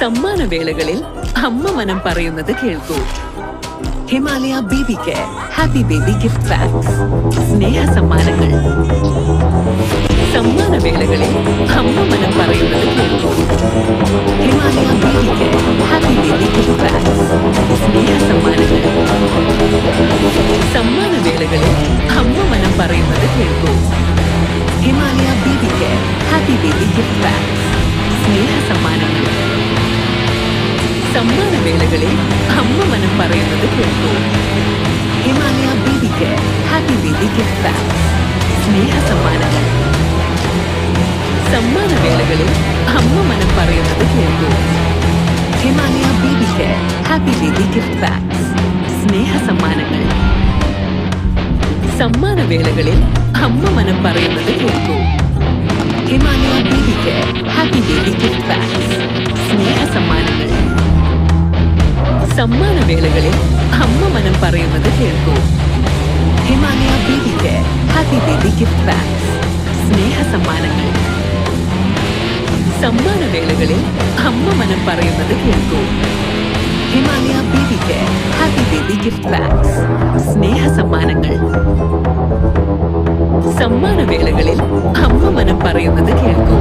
സമ്മാനവേളകളിൽ അമ്മ മനം പറയുന്നത് കേൾക്കൂ. Himalaya baby care happy baby gift packs സ്നേഹ സമ്മാനങ്ങൾ. സമ്മാനവേളകളിൽ അമ്മ മനം പറയുന്നത് കേൾക്കൂ. Himalaya baby care happy baby gift packs സ്നേഹ സമ്മാനങ്ങൾ. സമ്മാനവേളകളിൽ അമ്മ മനം പറയുന്നത് കേൾക്കൂ. Himalaya baby care happy baby gift packs സ്നേഹ സമ്മാനങ്ങൾ. സമ്മാനവേളകളിൽ അമ്മ മനം പറയുന്നത് കേൾക്കൂ. Himalaya baby care happy baby gift packs സ്നേഹ സമ്മാനങ്ങൾ. സമ്മാനവേളകളിൽ അമ്മ മനം പറയുന്നത് കേൾക്കൂ. Himalaya baby care happy baby gift packs സ്നേഹ സമ്മാനങ്ങൾ. സമ്മാനവേളകളിൽ അമ്മ മനം പറയുന്നത് കേൾക്കൂ. Himalaya baby care happy baby gift packs സ്നേഹ സമ്മാനങ്ങൾ. സമ്മാനവേളകളിൽ അമ്മ മനം പറയുന്നത് കേൾക്കൂ. Himalaya baby care happy baby gift packs സ്നേഹ സമ്മാനങ്ങൾ. സമ്മാനവേളകളിൽ അമ്മ മനം പറയുന്നത് കേൾക്കൂ. Himalaya baby care happy baby gift packs സ്നേഹ സമ്മാനങ്ങൾ. സമ്മാനവേളകളിൽ അമ്മ മനം പറയുന്നത് കേൾക്കൂ.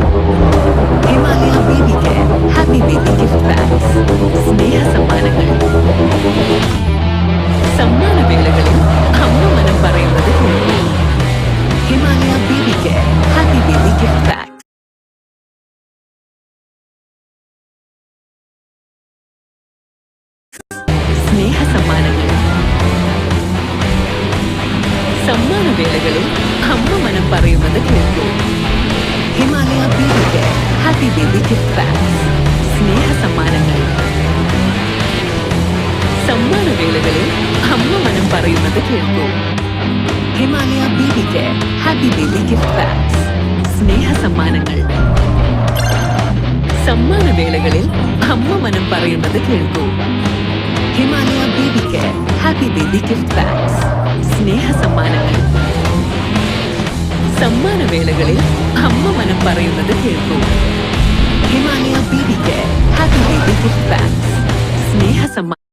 Himalaya baby care happy baby gift packs സ്നേഹ സമ്മാനങ്ങൾ. സമ്മാനവേളകളിൽ അമ്മ മനം പറയുന്നത് കേൾക്കൂ. Himalaya baby care happy baby gift packs സ്നേഹ സമ്മാനങ്ങൾ. സമ്മാനവേളകളിൽ അമ്മ മനം പറയുന്നത് കേൾക്കൂ. Himalaya baby care happy baby gift packs സ്നേഹ സമ്മാനങ്ങൾ. സമ്മാനവേളകളിൽ അമ്മ മനം പറയുന്നത് കേൾക്കൂ. Himalaya baby care happy baby gift packs സ്നേഹ സമ്മാനങ്ങൾ. സമ്മാനവേളകളിൽ അമ്മ മനം പറയുന്നത് കേൾക്കൂ. Himalaya baby care happy baby gift packs സ്നേഹ സമ്മാനങ്ങൾ. സമ്മാനവേളകളിൽ അമ്മ മനം പറയുന്നത് കേൾക്കൂ. Himalaya baby care happy baby gift packs സ്നേഹ സമ്മാനങ്ങൾ.